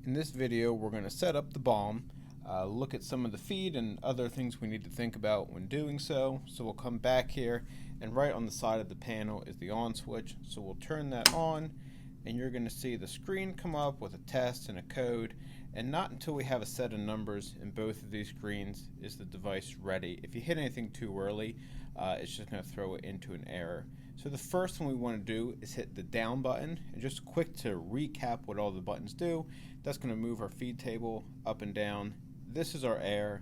In this video, we're going to set up the Baum, look at some of the feed and other things we need to think about when doing so. So we'll come back here, and right on the side of the panel is the on switch. So we'll turn that on, and you're going to see the screen come up with a test and a code. And not until we have a set of numbers in both of these screens is the device ready. If you hit anything too early, it's just going to throw it into an error. So the first one we want to do is hit the down button. And just quick to recap what all the buttons do. That's going to move our feed table up and down. This is our air.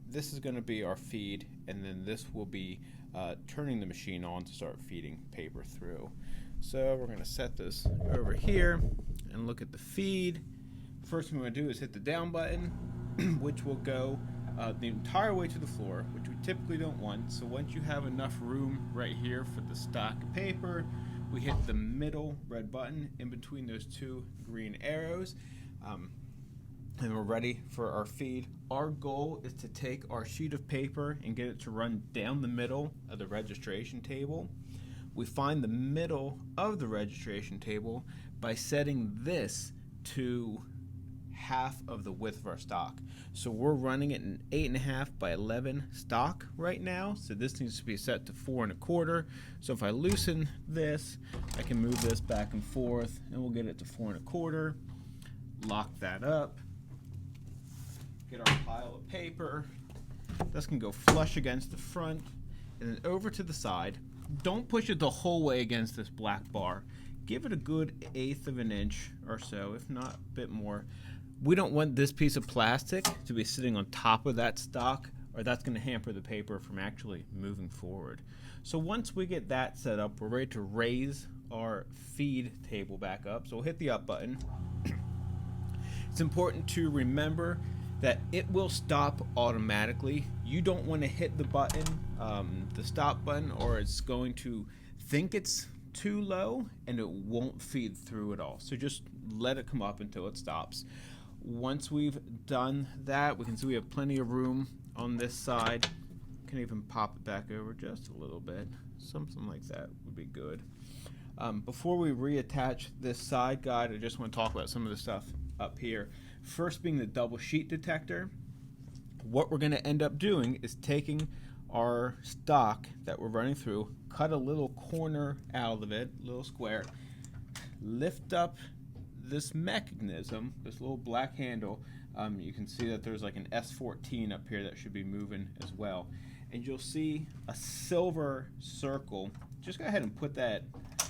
This is going to be our feed, and then this will be turning the machine on to start feeding paper through. So we're going to set this over here and look at the feed. First thing we're going to do is hit the down button, which will go the entire way to the floor, which we typically don't want. So once you have enough room right here for the stock of paper, we hit the middle red button in between those two green arrows, and we're ready for our feed. Our goal is to take our sheet of paper and get it to run down the middle of the registration table. We find the middle of the registration table by setting this to half of the width of our stock. So we're running it in 8.5 by 11 stock right now. So this needs to be set to 4 1/4. So if I loosen this, I can move this back and forth, and we'll get it to 4 1/4. Lock that up. Get our pile of paper. This can go flush against the front, and then over to the side. Don't push it the whole way against this black bar. Give it a good 1/8 of an inch or so, if not a bit more. We don't want this piece of plastic to be sitting on top of that stock, or that's going to hamper the paper from actually moving forward. So once we get that set up, we're ready to raise our feed table back up. So we'll hit the up button. It's important to remember that it will stop automatically. You don't want to hit the button, the stop button, or it's going to think it's too low and it won't feed through at all. So just let it come up until it stops. Once we've done that, we can see we have plenty of room on this side. Can even pop it back over just a little bit. Something like that would be good. Before we reattach this side guide, I just want to talk about some of the stuff up here. First being the double sheet detector. What we're going to end up doing is taking our stock that we're running through, cut a little corner out of it, little square, lift up this mechanism, this little black handle. You can see that there's like an S14 up here that should be moving as well. And you'll see a silver circle. Just go ahead and put that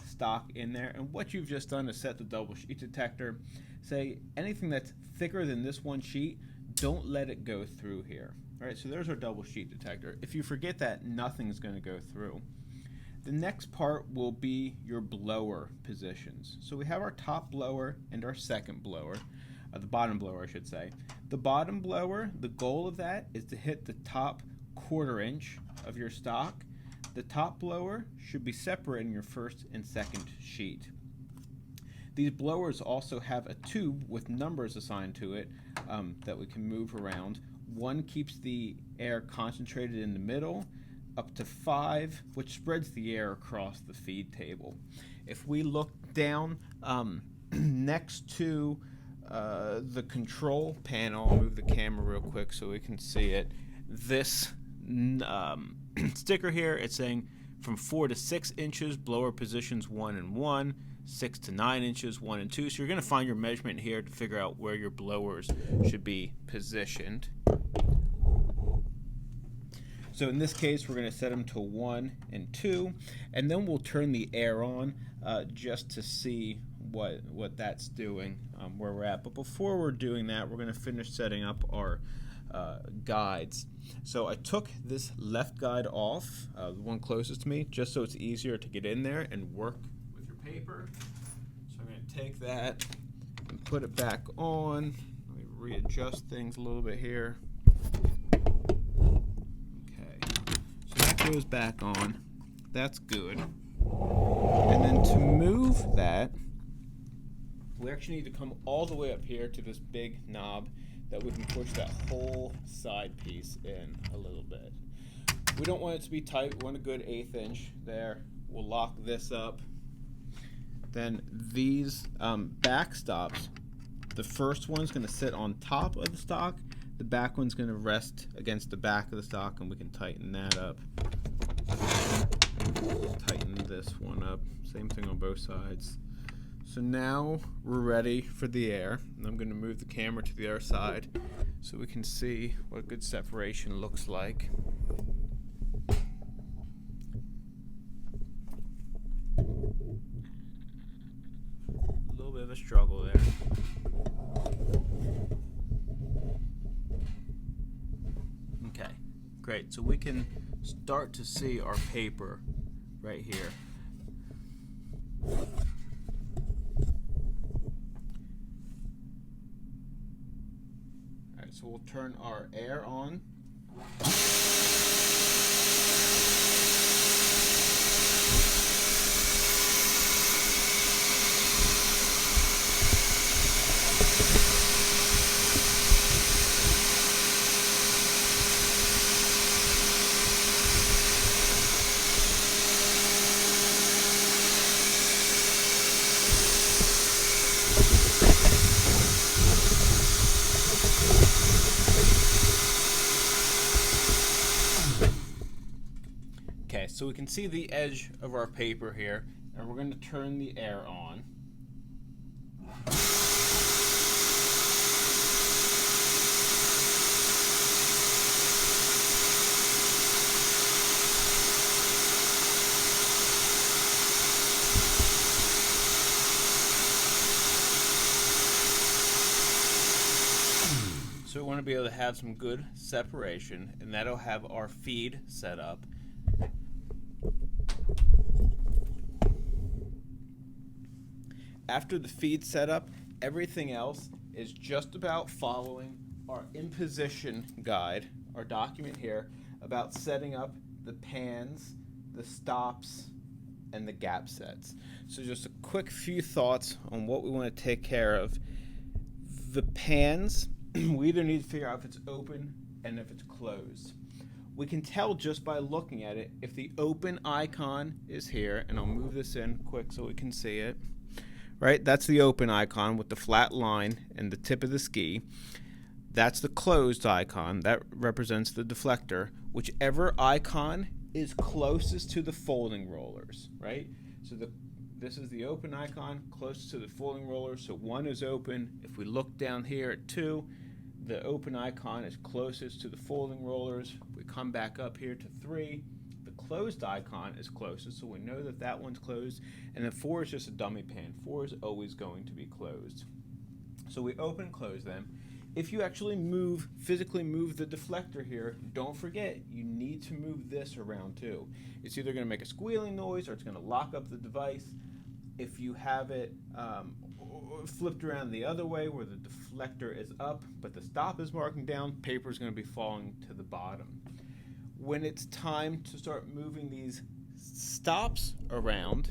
stock in there. And what you've just done is set the double sheet detector. Say anything that's thicker than this one sheet, don't let it go through here. All right, so there's our double sheet detector. If you forget that, nothing's going to go through. The next part will be your blower positions. So we have our top blower and our second blower, the bottom blower I should say. The bottom blower, the goal of that is to hit the top 1/4 inch of your stock. The top blower should be separating your first and second sheet. These blowers also have a tube with numbers assigned to it that we can move around. One keeps the air concentrated in the middle, up to 5, which spreads the air across the feed table. If we look down next to the control panel, I'll move the camera real quick so we can see it. This sticker here, it's saying from 4 to 6 inches, blower positions 1 and 1, 6 to 9 inches, 1 and 2. So you're going to find your measurement here to figure out where your blowers should be positioned. So in this case, we're going to set them to 1 and 2, and then we'll turn the air on just to see what that's doing, where we're at. But before we're doing that, we're going to finish setting up our guides. So I took this left guide off, the one closest to me, just so it's easier to get in there and work with your paper. So I'm going to take that and put it back on. Let me readjust things a little bit here. Goes back on. That's good. And then to move that, we actually need to come all the way up here to this big knob that we can push that whole side piece in a little bit. We don't want it to be tight. We want a good 1/8 inch there. We'll lock this up. Then these back stops The first one's going to sit on top of the stock. The back one's going to rest against the back of the stock, and we can tighten that up. Tighten this one up. Same thing on both sides. So now we're ready for the air. And I'm going to move the camera to the other side so we can see what good separation looks like. A little bit of a struggle there. Okay, great. So we can start to see our paper right here. Alright, so we'll turn our air on. Okay, so we can see the edge of our paper here, and we're going to turn the air on. So we want to be able to have some good separation, and that'll have our feed set up. After the feed setup, everything else is just about following our imposition guide, our document here, about setting up the pans, the stops, and the gap sets. So just a quick few thoughts on what we want to take care of. The pans, we either need to figure out if it's open and if it's closed. We can tell just by looking at it if the open icon is here, and I'll move this in quick so we can see it. Right, that's the open icon with the flat line and the tip of the ski. That's the closed icon. That represents the deflector. Whichever icon is closest to the folding rollers, right? So this is the open icon closest to the folding rollers. So 1 is open. If we look down here at 2, the open icon is closest to the folding rollers. We come back up here to 3. Closed icon is closest, so we know that that one's closed, and then 4 is just a dummy pan. 4 is always going to be closed. So we open and close them. If you actually physically move the deflector here, don't forget you need to move this around too. It's either going to make a squealing noise or it's going to lock up the device. If you have it flipped around the other way where the deflector is up but the stop is marking down, paper is going to be falling to the bottom. When it's time to start moving these stops around,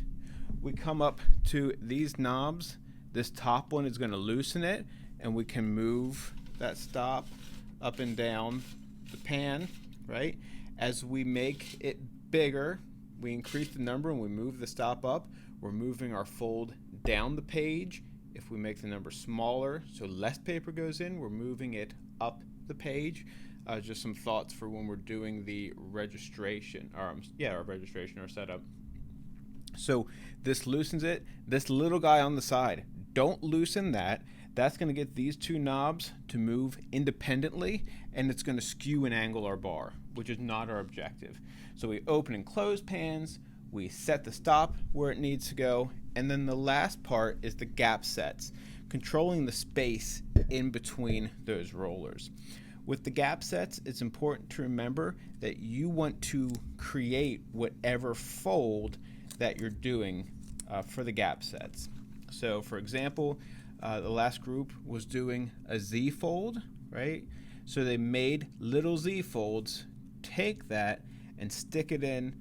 we come up to these knobs. This top one is going to loosen it, and we can move that stop up and down the pan, right? As we make it bigger, we increase the number and we move the stop up. We're moving our fold down the page. If we make the number smaller, so less paper goes in, we're moving it up the page. Just some thoughts for when we're doing the registration, our registration or setup. So this loosens it. This little guy on the side, don't loosen that. That's going to get these 2 knobs to move independently, and it's going to skew and angle our bar, which is not our objective. So we open and close pans, we set the stop where it needs to go, and then the last part is the gap sets, controlling the space in between those rollers. With the gap sets, it's important to remember that you want to create whatever fold that you're doing for the gap sets. So for example, the last group was doing a Z fold, right? So they made little Z folds. Take that and stick it in,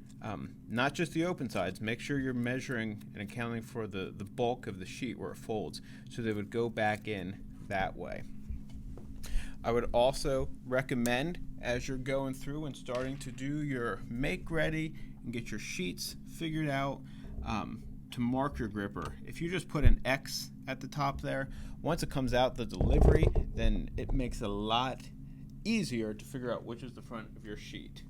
not just the open sides. Make sure you're measuring and accounting for the bulk of the sheet where it folds. So they would go back in that way. I would also recommend, as you're going through and starting to do your make ready and get your sheets figured out, to mark your gripper. If you just put an X at the top there. Once it comes out the delivery, then it makes it a lot easier to figure out which is the front of your sheet.